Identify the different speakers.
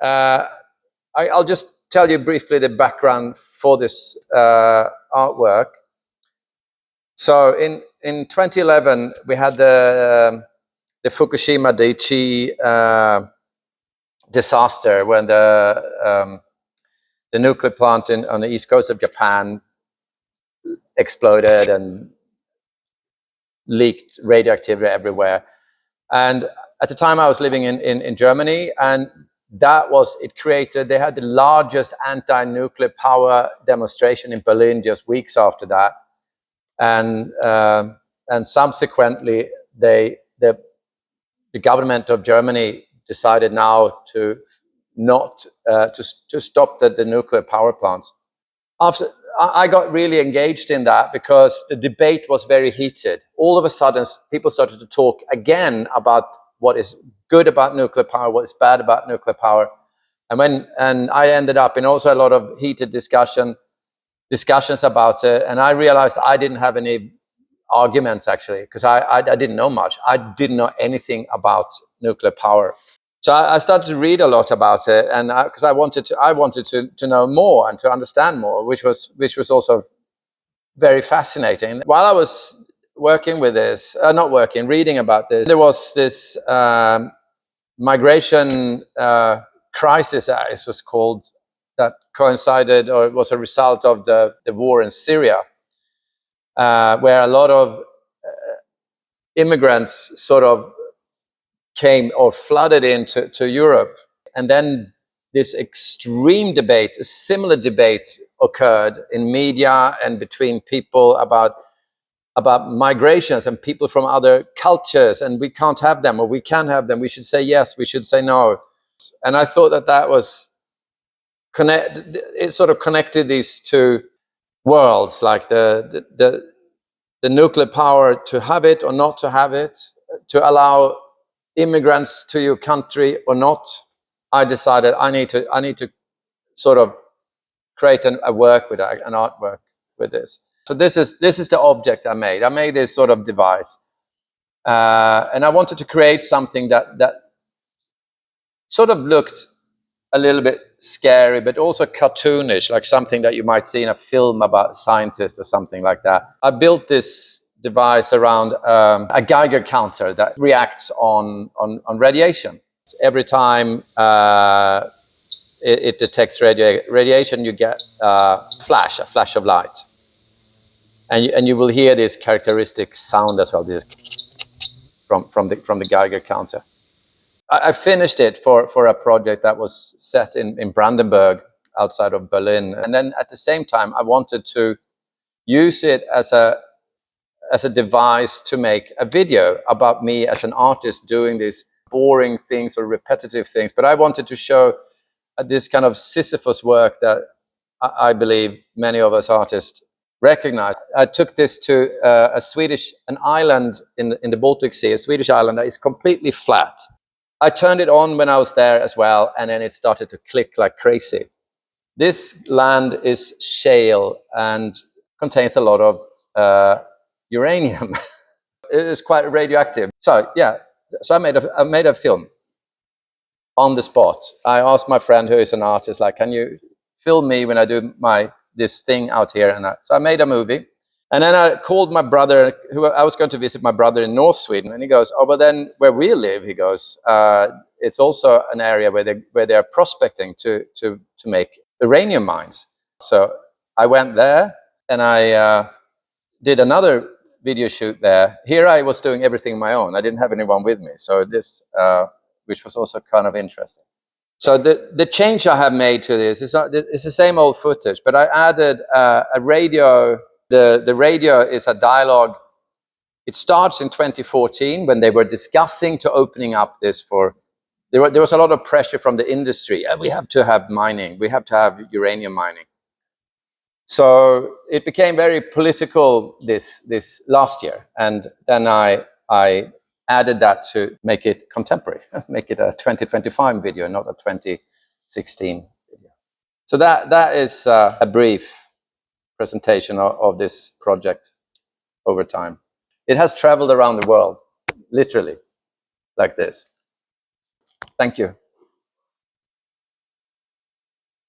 Speaker 1: I'll just tell you briefly the background for this artwork. So in 2011, we had the Fukushima Daiichi disaster when the nuclear plant on the east coast of Japan exploded and leaked radioactivity everywhere. And at the time I was living in Germany, and they had the largest anti-nuclear power demonstration in Berlin just weeks after that. And subsequently, the government of Germany decided now to stop the nuclear power plants. After I got really engaged in that because the debate was very heated. All of a sudden, people started to talk again about what is good about nuclear power, what is bad about nuclear power, and I ended up in also a lot of heated discussions about it, and I realized I didn't have any arguments actually because I didn't know much. I didn't know anything about nuclear power. So I started to read a lot about it, and because I wanted to know more and to understand more, which was also very fascinating. While I was working with this, reading about this, there was this migration crisis, as it was called, that coincided or was a result of the war in Syria, where a lot of immigrants sort of came or flooded into Europe. And then this extreme debate, a similar debate occurred in media and between people about migrations and people from other cultures, and we can't have them or we can have them. We should say yes, we should say no. And I thought that was it sort of connected these two worlds, like the nuclear power to have it or not to have it, to allow immigrants to your country or not. I decided I need to sort of create a work with an artwork with this. So this is the object I made. I made this sort of device, and I wanted to create something that sort of looked a little bit scary, but also cartoonish, like something that you might see in a film about scientists or something like that. I built this device around a Geiger counter that reacts on radiation. Every time it detects radiation, you get a flash of light, and you will hear this characteristic sound as well, this from the Geiger counter. I finished it for a project that was set in Brandenburg, outside of Berlin, and then at the same time I wanted to use it as a device to make a video about me as an artist doing these boring things or repetitive things. But I wanted to show this kind of Sisyphus work that I believe many of us artists recognize. I took this to an island in the Baltic Sea, a Swedish island that is completely flat. I turned it on when I was there as well, and then it started to click like crazy. This land is shale and contains a lot of uranium. It is quite radioactive. So yeah, so I made a film on the spot. I asked my friend who is an artist, like, can you film me when I do this thing out here? And so I made a movie. And then I called my brother, who I was going to visit my brother in North Sweden, and he goes, "Oh, but then where we live," he goes, "it's also an area where they're prospecting to make uranium mines." So I went there and I did another video shoot there. Here I was doing everything on my own. I didn't have anyone with me. So this, which was also kind of interesting. So the change I have made to this is it's the same old footage, but I added a radio. The radio is a dialogue. It starts in 2014 when they were discussing to opening up this for. There was a lot of pressure from the industry. We have to have mining. We have to have uranium mining. So it became very political this last year, and then I added that to make it contemporary, make it a 2025 video, not a 2016 video. So that is a brief presentation of this project over time. It has traveled around the world, literally, like this. Thank you.